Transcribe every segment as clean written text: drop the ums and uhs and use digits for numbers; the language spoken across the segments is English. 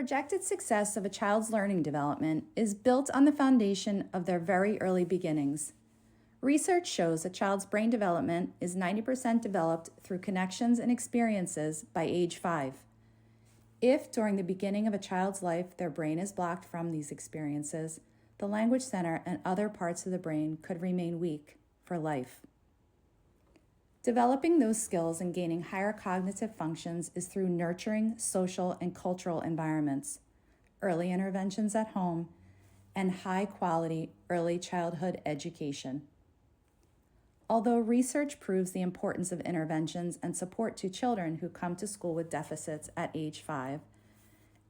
projected success of a child's learning development is built on the foundation of their very early beginnings. Research shows a child's brain development is 90% developed through connections and experiences by age 5. If during the beginning of a child's life their brain is blocked from these experiences, the language center and other parts of the brain could remain weak for life. Developing those skills and gaining higher cognitive functions is through nurturing social and cultural environments, early interventions at home, and high-quality early childhood education. Although research proves the importance of interventions and support to children who come to school with deficits at age 5,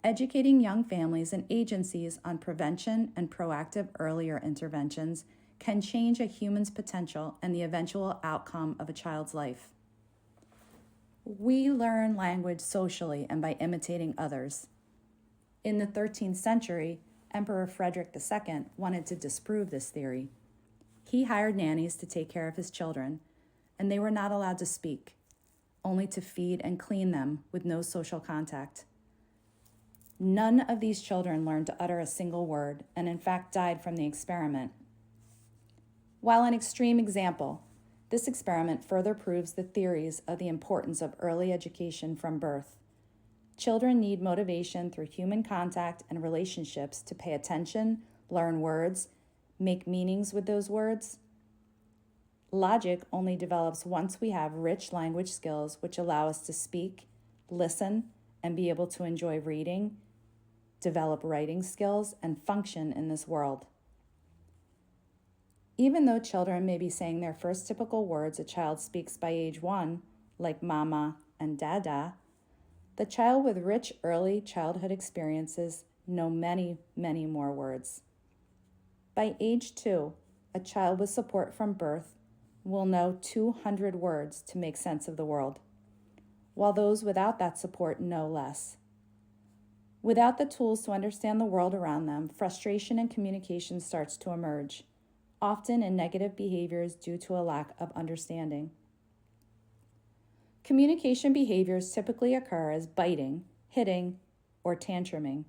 educating young families and agencies on prevention and proactive earlier interventions can change a human's potential and the eventual outcome of a child's life. We learn language socially and by imitating others. In the 13th century, Emperor Frederick II wanted to disprove this theory. He hired nannies to take care of his children, and they were not allowed to speak, only to feed and clean them with no social contact. None of these children learned to utter a single word, and in fact died from the experiment. While an extreme example, this experiment further proves the theories of the importance of early education from birth. Children need motivation through human contact and relationships to pay attention, learn words, make meanings with those words. Logic only develops once we have rich language skills which allow us to speak, listen, and be able to enjoy reading, develop writing skills, and function in this world. Even though children may be saying their first typical words a child speaks by age 1, like mama and dada, the child with rich early childhood experiences know many, many more words. By age 2, a child with support from birth will know 200 words to make sense of the world, while those without that support know less. Without the tools to understand the world around them, frustration and communication starts to emerge, often in negative behaviors due to a lack of understanding. Communication behaviors typically occur as biting, hitting, or tantruming.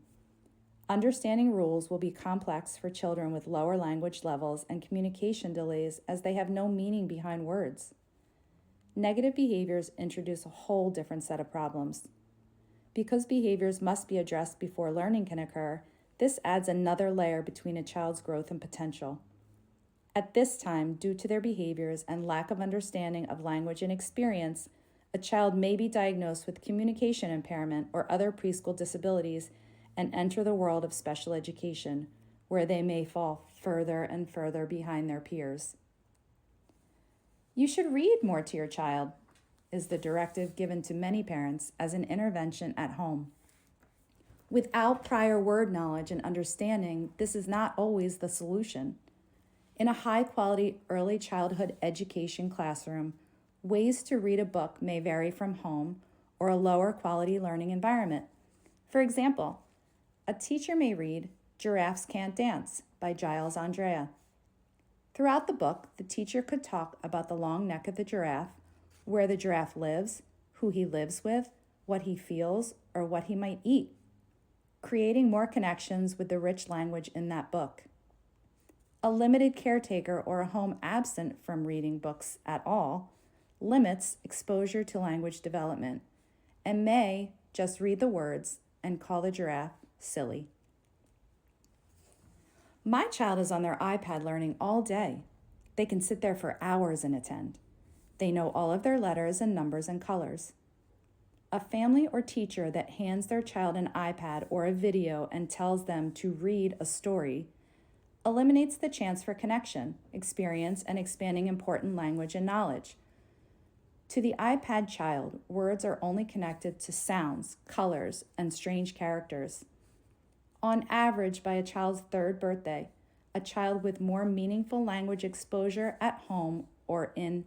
Understanding rules will be complex for children with lower language levels and communication delays as they have no meaning behind words. Negative behaviors introduce a whole different set of problems. Because behaviors must be addressed before learning can occur, this adds another layer between a child's growth and potential. At this time, due to their behaviors and lack of understanding of language and experience, a child may be diagnosed with communication impairment or other preschool disabilities and enter the world of special education, where they may fall further and further behind their peers. You should read more to your child, is the directive given to many parents as an intervention at home. Without prior word knowledge and understanding, this is not always the solution. In a high-quality early childhood education classroom, ways to read a book may vary from home or a lower quality learning environment. For example, a teacher may read Giraffes Can't Dance by Giles Andrea. Throughout the book, the teacher could talk about the long neck of the giraffe, where the giraffe lives, who he lives with, what he feels, or what he might eat, creating more connections with the rich language in that book. A limited caretaker or a home absent from reading books at all limits exposure to language development and may just read the words and call the giraffe silly. My child is on their iPad learning all day. They can sit there for hours and attend. They know all of their letters and numbers and colors. A family or teacher that hands their child an iPad or a video and tells them to read a story eliminates the chance for connection, experience, and expanding important language and knowledge. To the iPad child, words are only connected to sounds, colors, and strange characters. On average, by a child's 3rd birthday, a child with more meaningful language exposure at home or in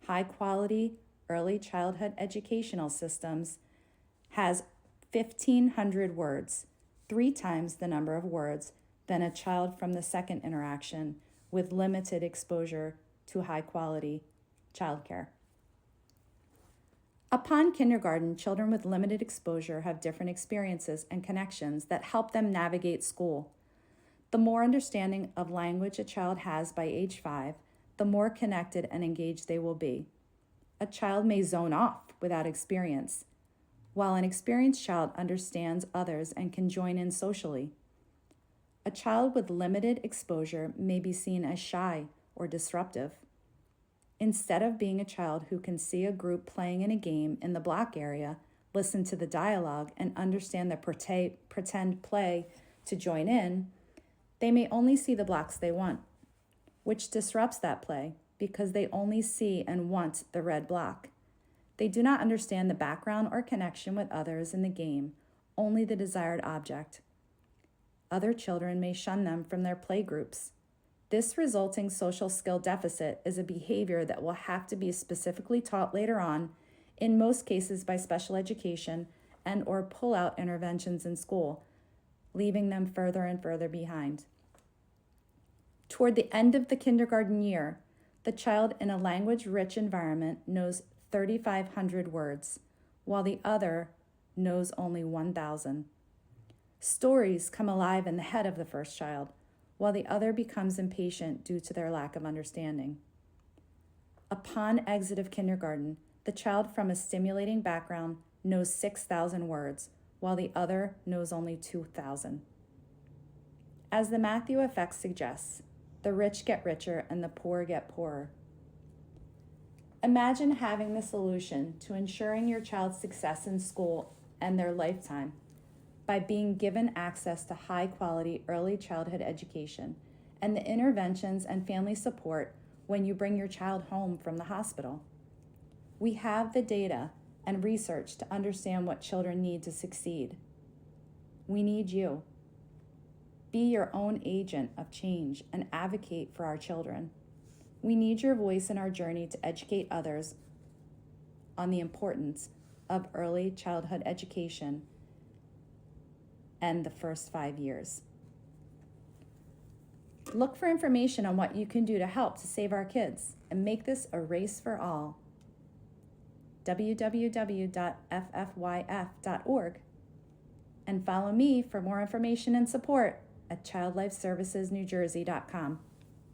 high-quality early childhood educational systems has 1,500 words, 3 times the number of words than a child from the second interaction with limited exposure to high-quality childcare. Upon kindergarten, children with limited exposure have different experiences and connections that help them navigate school. The more understanding of language a child has by age 5, the more connected and engaged they will be. A child may zone off without experience, while an experienced child understands others and can join in socially. A child with limited exposure may be seen as shy or disruptive. Instead of being a child who can see a group playing in a game in the block area, listen to the dialogue, and understand the pretend play to join in, they may only see the blocks they want, which disrupts that play because they only see and want the red block. They do not understand the background or connection with others in the game, only the desired object. Other children may shun them from their play groups. This resulting social skill deficit is a behavior that will have to be specifically taught later on, in most cases by special education and/or pull-out interventions in school, leaving them further and further behind. Toward the end of the kindergarten year, the child in a language-rich environment knows 3,500 words, while the other knows only 1,000. Stories come alive in the head of the first child, while the other becomes impatient due to their lack of understanding. Upon exit of kindergarten, the child from a stimulating background knows 6,000 words, while the other knows only 2,000. As the Matthew effect suggests, the rich get richer and the poor get poorer. Imagine having the solution to ensuring your child's success in school and their lifetime by being given access to high-quality early childhood education and the interventions and family support when you bring your child home from the hospital. We have the data and research to understand what children need to succeed. We need you. Be your own agent of change and advocate for our children. We need your voice in our journey to educate others on the importance of early childhood education and the first 5 years. Look for information on what you can do to help to save our kids and make this a race for all. www.ffyf.org, and follow me for more information and support at childlifeservicesnewjersey.com.